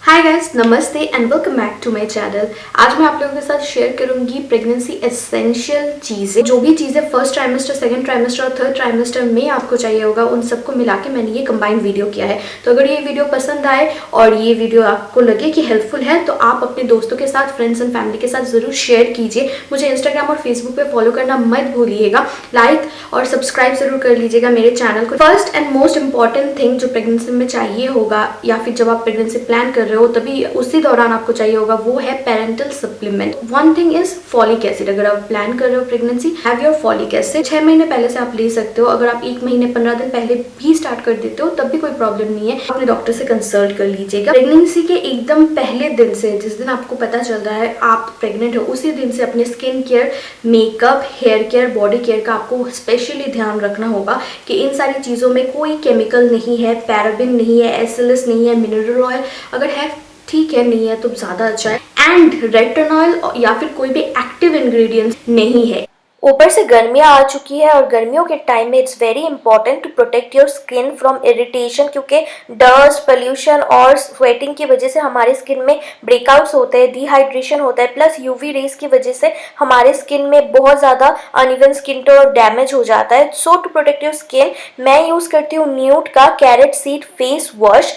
हाय guys, नमस्ते and welcome back to my channel. आज मैं आप लोगों के साथ शेयर करूंगी प्रेगनेंसी एसेंशियल चीज़ें। जो भी चीज़ें फर्स्ट ट्राइमेस्टर, सेकंड ट्राइमेस्टर और थर्ड ट्राइमेस्टर में आपको चाहिए होगा, उन सबको मिला के मैंने ये कंबाइंड वीडियो किया है। तो अगर ये वीडियो पसंद आए और ये वीडियो आपको लगे कि हेल्पफुल है तो आप अपने दोस्तों के साथ, फ्रेंड्स एंड फैमिली के साथ ज़रूर शेयर कीजिए। मुझे इंस्टाग्राम और फेसबुक पर फॉलो करना मत भूलिएगा। लाइक और सब्सक्राइब जरूर कर लीजिएगा मेरे चैनल को। First and most important thing जो प्रेगनेंसी में चाहिए होगा या फिर जब आप प्रेगनेंसी प्लान कर रहे हो तभी उसी दौरान आपको चाहिए होगा, वो है parental supplement. One thing is folic acid. अगर आप प्लान कर रहे हो pregnancy, have your folic acid. 6 महीने पहले से आप ले सकते हो। अगर आप 1 महीने 15 दिन पहले भी स्टार्ट कर देते हो तब भी कोई प्रॉब्लम नहीं है, अपने डॉक्टर से कंसल्ट कर लीजिएगा। प्रेगनेंसी के एकदम पहले दिन से, जिस दिन आपको पता चल रहा है आप प्रेग्नेंट हो, उसी दिन से अपने skin care, makeup, hair care, body care का आपको स्पेशली ध्यान रखना होगा कि इन सारी चीज़ों में कोई केमिकल नहीं है, पैराबिन नहीं है, एसएलएस नहीं है, मिनरल ऑयल अगर है ठीक है, नहीं है तो ज़्यादा अच्छा है, एंड रेटिनॉल या फिर कोई भी एक्टिव इंग्रेडिएंट्स नहीं है। ऊपर से गर्मियाँ आ चुकी है और गर्मियों के टाइम में it's very important to protect your skin from irritation, क्योंकि डस्ट, पोल्यूशन और स्वेटिंग की वजह से हमारे स्किन में ब्रेकआउट्स होते हैं, डिहाइड्रेशन होता है, प्लस यूवी रेज की वजह से हमारे स्किन में बहुत ज़्यादा अनइवन स्किन टोन डैमेज हो जाता है। सो टू प्रोटेक्ट योर स्किन मैं यूज़ करती हूँ न्यूट का कैरेट सीड फेस वॉश।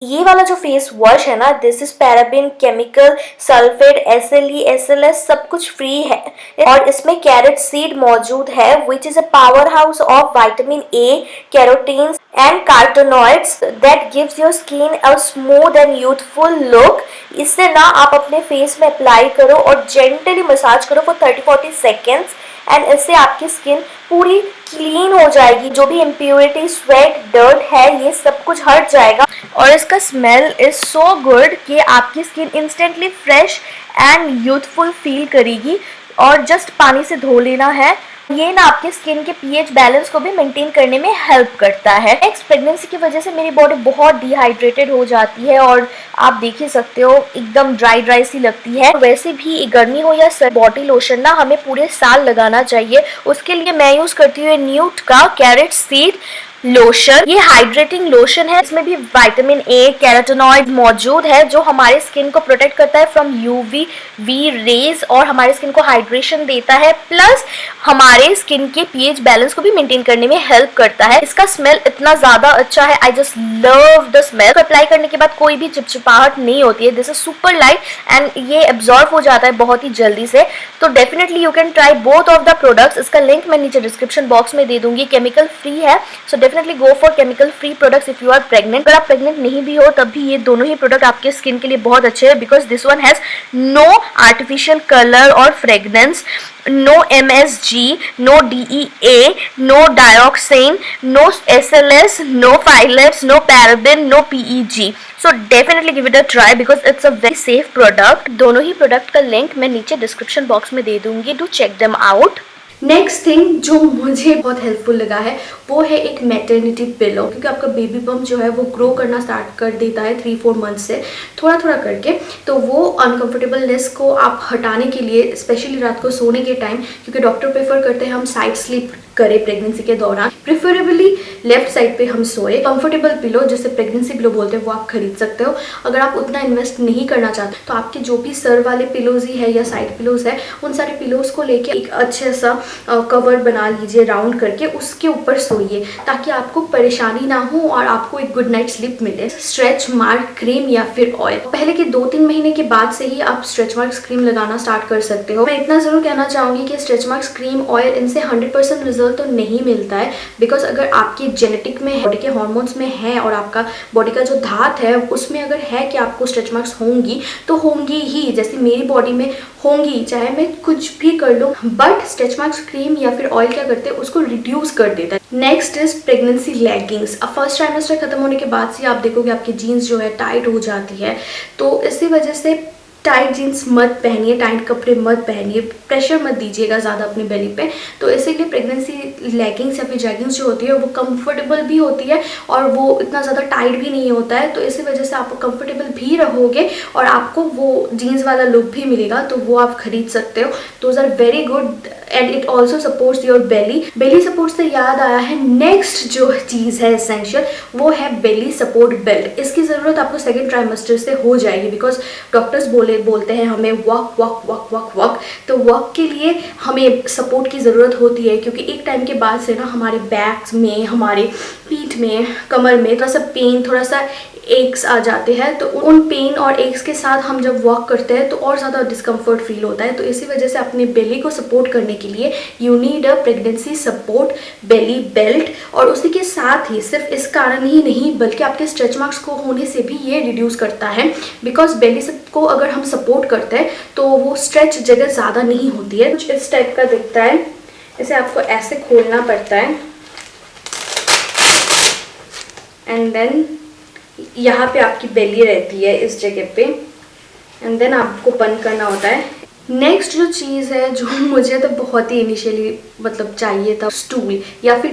ये वाला जो फेस वॉश है ना, this is paraben, chemical, sulphate, SLE, SLS सब कुछ फ्री है और इसमें कैरेट सीड मौजूद है which is a power house of vitamin A, carotenes and carotenoids that gives your skin a smooth and youthful look. इससे ना आप अपने फेस में अप्लाई करो और जेंटली मसाज करो फॉर 30-40 सेकेंड्स एंड इससे आपकी स्किन पूरी क्लीन हो जाएगी। जो भी इम्प्योरिटी, स्वेट, डर्ट है, ये सब कुछ हट जाएगा और इसका स्मेल इज सो गुड कि आपकी skin instantly fresh and youthful feel करेगी। और जस्ट पानी से धो लेना है। ये ना आपके स्किन के पीएच बैलेंस को भी मेंटेन करने में हेल्प करता है। नेक्स्ट, प्रेगनेंसी की वजह से मेरी बॉडी बहुत डिहाइड्रेटेड हो जाती है और आप देख ही सकते हो एकदम ड्राई सी लगती है। वैसे भी गर्मी हो या सर्दी, बॉडी लोशन ना हमें पूरे साल लगाना चाहिए। उसके लिए मैं यूज करती हूँ न्यूट का कैरेट सीड लोशन। ये हाइड्रेटिंग लोशन है, इसमें भी विटामिन ए, कैरोटेनॉइड मौजूद है जो हमारे स्किन को प्रोटेक्ट करता है फ्रॉम यूवी रेज और हमारे स्किन को हाइड्रेशन देता है, प्लस हमारे स्किन के पीएच बैलेंस को भी मेंटेन करने में हेल्प करता है। इसका स्मेल इतना ज्यादा अच्छा है, I just love the smell. Apply करने के बाद कोई भी चिपचिपाहट नहीं होती है। This is super light and ये एब्जॉर्ब हो जाता है बहुत ही जल्दी से। तो definitely you can try both of the products. इसका लिंक मैं नीचे डिस्क्रिप्शन बॉक्स में दे दूंगी। केमिकल फ्री है, so definitely go for chemical free products if you are pregnant. अगर आप प्रेग्नेंट नहीं भी हो तब भी ये दोनों ही प्रोडक्ट आपके स्किन के लिए बहुत अच्छे हैं, because this one has no artificial colour और fragrance, no MSG, no DEA, no dioxin, no SLS, no phthalates, no paraben, no PEG. So definitely give it a try because it's a very safe product. दोनों ही product का link मैं नीचे description box में दे दूंगी, do check them out. Next thing जो मुझे बहुत हेल्पफुल लगा है वो है एक मैटरनिटी पिलो, क्योंकि आपका बेबी बम्प जो है वो ग्रो करना स्टार्ट कर देता है 3-4 मंथ से थोड़ा थोड़ा करके। तो वो अनकंफर्टेबलनेस को आप हटाने के लिए, स्पेशली रात को सोने के टाइम, क्योंकि डॉक्टर प्रेफर करते हैं हम साइड स्लीप करें प्रेगनेंसी के दौरान, प्रेफरेबली लेफ्ट साइड पे हम सोए। कंफर्टेबल पिलो, जिसे प्रेगनेंसी पिलो बोलते हैं, वो आप खरीद सकते हो। अगर आप उतना इन्वेस्ट नहीं करना चाहते तो आपके जो भी सर वाले पिलोज ही है या साइड पिलोज है, उन सारे पिलोज को लेके एक अच्छे सा कवर बना लीजिए राउंड करके, उसके ऊपर सोइए ताकि आपको परेशानी ना हो और आपको एक गुड नाइट स्लीप मिले। स्ट्रेच मार्क क्रीम या फिर ऑयल, पहले के 2-3 महीने के बाद से ही आप स्ट्रेच मार्क्स क्रीम लगाना स्टार्ट कर सकते हो। मैं इतना जरूर कहना चाहूंगी कि स्ट्रेच मार्क्स क्रीम, ऑयल, इनसे 100% रिजल्ट तो नहीं मिलता है, बिकॉज अगर आपकी जेनेटिक में, बॉडी के हॉर्मोन्स में है और आपका बॉडी का जो धात है उसमें अगर है कि आपको स्ट्रेच मार्क्स होंगी तो होंगी ही, जैसे मेरी बॉडी में होंगी, चाहे मैं कुछ भी कर लूँ। बट स्ट्रेच मार्क्स क्रीम या फिर ऑयल क्या करते हैं, उसको रिड्यूस कर देता है। Next is pregnancy leggings. अब फर्स्ट ट्राइमेस्टर खत्म होने के बाद से आप देखोगे आपकी जीन्स जो है टाइट हो जाती है, तो इसी वजह से टाइट जीन्स मत पहनिए, टाइट कपड़े मत पहनिए, प्रेशर मत दीजिएगा ज़्यादा अपनी बेली पे। तो इसीलिए प्रेगनेंसी लेगिंग्स या फिर जैगिंग्स जो होती है वो कंफर्टेबल भी होती है और वो इतना ज़्यादा टाइट भी नहीं होता है, तो इसी वजह से आप कंफर्टेबल भी रहोगे और आपको वो जीन्स वाला लुक भी मिलेगा, तो वो आप खरीद सकते हो। Those are very good and it also supports your belly support से याद आया है, नेक्स्ट जो चीज़ है एसेंशियल वो है बेली सपोर्ट बेल्ट। इसकी ज़रूरत आपको सेकेंड ट्राइमेस्टर से हो जाएगी, बिकॉज डॉक्टर्स बोलते हैं हमें walk walk walk walk walk, तो वॉक के लिए हमें सपोर्ट की ज़रूरत होती है, क्योंकि एक टाइम के बाद से ना हमारे बैक्स में, हमारे पीठ में, कमर में थोड़ा सा पेन, थोड़ा सा एक्स आ जाते हैं। तो उन पेन और एक्स के साथ हम जब वॉक करते हैं तो और ज़्यादा डिस्कम्फर्ट फील होता है। तो इसी वजह से अपने बेली को सपोर्ट करने के लिए you need a pregnancy support belly belt. और उसी के साथ ही सिर्फ इस कारण ही नहीं बल्कि आपके स्ट्रेच मार्क्स को होने से भी ये रिड्यूस करता है, बिकॉज बेली को अगर हम सपोर्ट करते हैं तो वो स्ट्रेच जगह ज़्यादा नहीं होती है। कुछ इस टाइप का दिखता है, इसे आपको ऐसे खोलना पड़ता है एंड देन यहाँ पे आपकी बेली रहती है इस जगह पे, एंड देन आपको बंद करना होता है। नेक्स्ट जो चीज़ है जो मुझे तो बहुत ही इनिशियली मतलब चाहिए था, स्टूल या फिर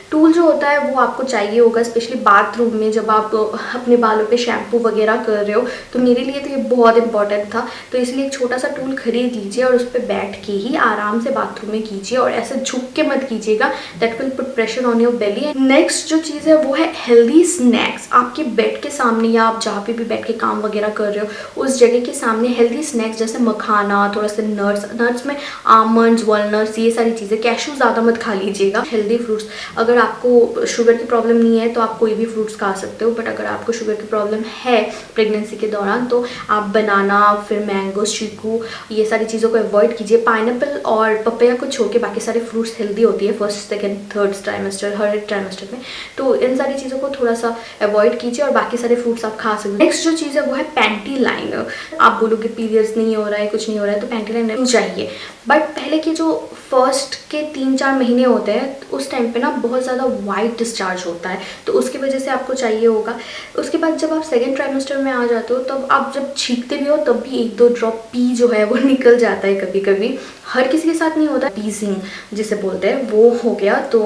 टूल जो होता है वो आपको चाहिए होगा, स्पेशली बाथरूम में जब आप अपने बालों पे शैम्पू वगैरह कर रहे हो। तो मेरे लिए तो ये बहुत इंपॉर्टेंट था, तो इसलिए एक छोटा सा टूल खरीद लीजिए और उस पर बैठ के ही आराम से बाथरूम में कीजिए, और ऐसे झुक के मत कीजिएगा, that will put pressure on your belly. Next जो चीज़ है वो है हेल्दी स्नैक्स। आपके बेड के सामने या आप जहाँ पे भी बैठ के काम वगैरह कर रहे हो उस जगह के सामने हेल्दी स्नैक्स जैसे मखाना, थोड़ा सा नट्स में आमंड्स, वॉलनट्स, ये सारी चीज़ें। कैशू ज़्यादा मत खा लीजिएगा। हेल्दी फ्रूट्स, अगर आपको शुगर की प्रॉब्लम नहीं है तो आप कोई भी फ्रूट्स खा सकते हो, बट अगर आपको शुगर की प्रॉब्लम है प्रेगनेंसी के दौरान तो आप बनाना, फिर मैंगो, चीकू, ये सारी चीज़ों को अवॉइड कीजिए। पाइनएप्पल और पपैया को छोड़ के बाकी सारे फ्रूट्स हेल्दी होती है फर्स्ट, सेकेंड, थर्ड ट्राइमेस्टर, हर एक ट्राइमेस्टर में, तो इन सारी चीज़ों को थोड़ा सा अवॉइड कीजिए और बाकी सारे फ्रूट्स आप खा सकते हैं। नेक्स्ट जो चीज़ है वो है पैंटी लाइनर। आप बोलोगे पीरियड्स नहीं हो रहा है, कुछ नहीं हो रहा है, तो पैंटी लाइनर चाहिए, बट पहले के जो फर्स्ट के 3-4 महीने होते हैं उस टाइम पे ना बहुत ज़्यादा वाइट डिस्चार्ज होता है, तो उसकी वजह से आपको चाहिए होगा। उसके बाद जब आप सेकेंड ट्राइमेस्टर में आ जाते हो तब आप जब छींकते भी हो तब भी 1-2 ड्रॉप पी जो है वो निकल जाता है कभी कभी, हर किसी के साथ नहीं होता। पीसिंग जिसे बोलते हैं वो हो गया, तो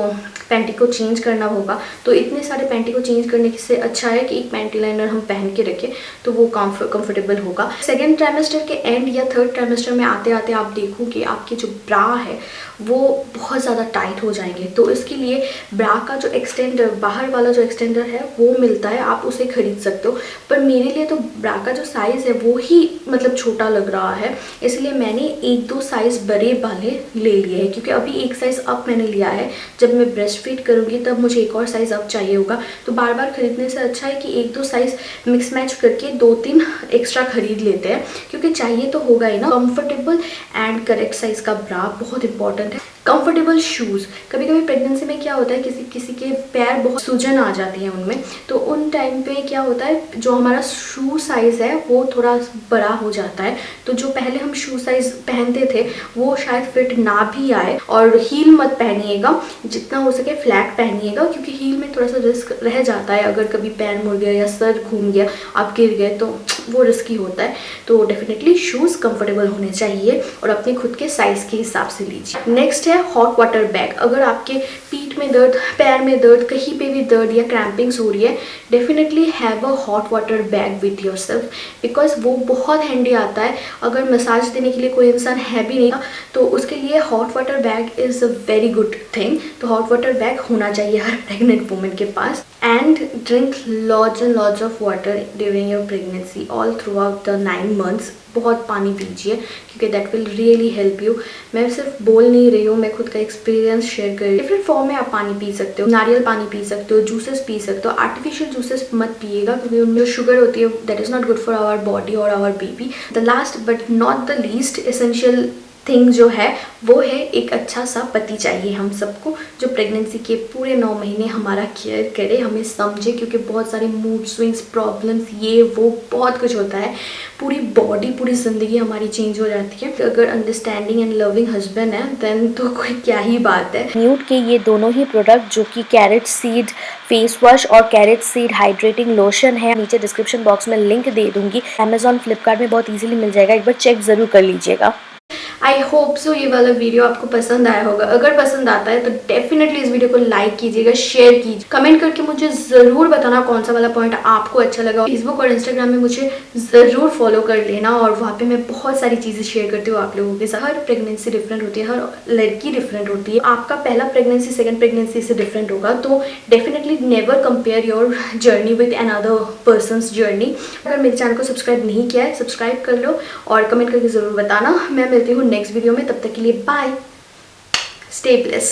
पैंटी को चेंज करना होगा। तो इतने सारे पैंटी को चेंज करने से अच्छा है कि एक पैंटी लाइनर हम पहन के रखें तो वो कंफर्टेबल होगा। सेकेंड ट्राइमेस्टर के एंड या थर्ड ट्राइमेस्टर में आते आते आप देखोगे आपकी जो ब्रा है वो बहुत ज़्यादा टाइट हो जाएंगे, तो इसके लिए ब्रा का जो एक्सटेंडर, बाहर वाला जो एक्सटेंडर है वो मिलता है, आप उसे खरीद सकते हो। पर मेरे लिए तो ब्रा का जो साइज़ है वो ही मतलब छोटा लग रहा है, इसलिए मैंने 1-2 साइज़ बड़े वाले ले लिए हैं, क्योंकि अभी एक साइज़ अप मैंने लिया है। जब मैं ब्रेस्ट फीड करूँगी तब मुझे एक और साइज़ अप चाहिए होगा, तो बार बार खरीदने से अच्छा है कि 1-2 साइज़ मिक्स मैच करके 2-3 एक्स्ट्रा खरीद लेते हैं, क्योंकि चाहिए तो होगा ही ना। कंफर्टेबल एंड करेक्ट साइज़ का ब्रा बहुत इंपॉर्टेंट है। कंफर्टेबल शूज़, कभी कभी प्रेगनेंसी में क्या होता है किसी के पैर बहुत सूजन आ जाती है उनमें, तो उन टाइम पे क्या होता है जो हमारा शू साइज़ है वो थोड़ा बड़ा हो जाता है, तो जो पहले हम शू साइज़ पहनते थे वो शायद फिट ना भी आए। और हील मत पहनिएगा, जितना हो सके फ्लैट पहनिएगा, क्योंकि हील में थोड़ा सा रिस्क रह जाता है, अगर कभी पैर मुड़ गया या सर घूम गया, आप गिर गए तो वो रिस्की होता है। तो डेफिनेटली शूज़ कंफर्टेबल होने चाहिए और अपने खुद के साइज़ के हिसाब से लीजिए। नेक्स्ट है हॉट वाटर बैग। अगर आपके पीठ में दर्द, पैर में दर्द, कहीं पे भी दर्द या क्रैम्पिंग्स हो रही है, definitely have a hot water bag with yourself, because वो बहुत हैंडी आता है। अगर मसाज देने के लिए कोई इंसान है भी नहीं तो उसके लिए hot water bag is a very good thing. तो हॉट वाटर बैग होना चाहिए हर प्रेग्नेंट वुमेन के पास। And drink lots and lots of water during your pregnancy all throughout the 9 months। बहुत पानी पीजिए, क्योंकि that will really help you. मैं सिर्फ बोल नहीं रही हूँ, मैं खुद का एक्सपीरियंस शेयर कर रही हूँ। डिफरेंट फॉर्म में आप पानी पी सकते हो, नारियल पानी पी सकते हो, जूसेस पी सकते हो। आर्टिफिशियल जूसेस मत पिएगा, क्योंकि उनमें शुगर होती है, that is not good for our body और our baby. The last but not the least essential thing जो है वो है एक अच्छा सा पति चाहिए हम सबको, जो प्रेगनेंसी के पूरे 9 महीने हमारा केयर करे, हमें समझे, क्योंकि बहुत सारे मूड स्विंग्स, प्रॉब्लम्स, ये वो बहुत कुछ होता है। पूरी बॉडी, पूरी ज़िंदगी हमारी चेंज हो जाती है। अगर अंडरस्टैंडिंग एंड लविंग हस्बैंड है देन तो कोई क्या ही बात है। न्यूड के ये दोनों ही प्रोडक्ट जो कि कैरेट सीड फेस वॉश और कैरेट सीड हाइड्रेटिंग लोशन है, नीचे डिस्क्रिप्शन बॉक्स में लिंक दे दूंगी। अमेजॉन, फ्लिपकार्ट में बहुत इजीली मिल जाएगा, एक बार चेक ज़रूर कर लीजिएगा। I आई होप सो ये वाला वीडियो आपको पसंद आया होगा। अगर पसंद आता है तो डेफिनेटली इस वीडियो को लाइक कीजिएगा, शेयर कीजिए, कमेंट करके मुझे ज़रूर बताना कौन सा वाला पॉइंट आपको अच्छा लगा। फेसबुक और इंस्टाग्राम में मुझे ज़रूर फॉलो कर लेना और वहाँ पे मैं बहुत सारी चीज़ें शेयर करती हूँ आप लोगों के साथ। हर प्रेगनेंसी डिफरेंट होती है, हर लड़की डिफरेंट होती है। आपका पहला प्रेगनेंसी सेकेंड प्रेगनेंसी से डिफरेंट होगा, तो definitely never compare your journey with another persons journey. अगर मेरे चैनल को सब्सक्राइब नहीं किया है सब्सक्राइब कर लो और कमेंट करके ज़रूर बताना। मैं मिलती हूँ नेक्स्ट वीडियो में, तब तक के लिए बाय, स्टे ब्लेस्ड।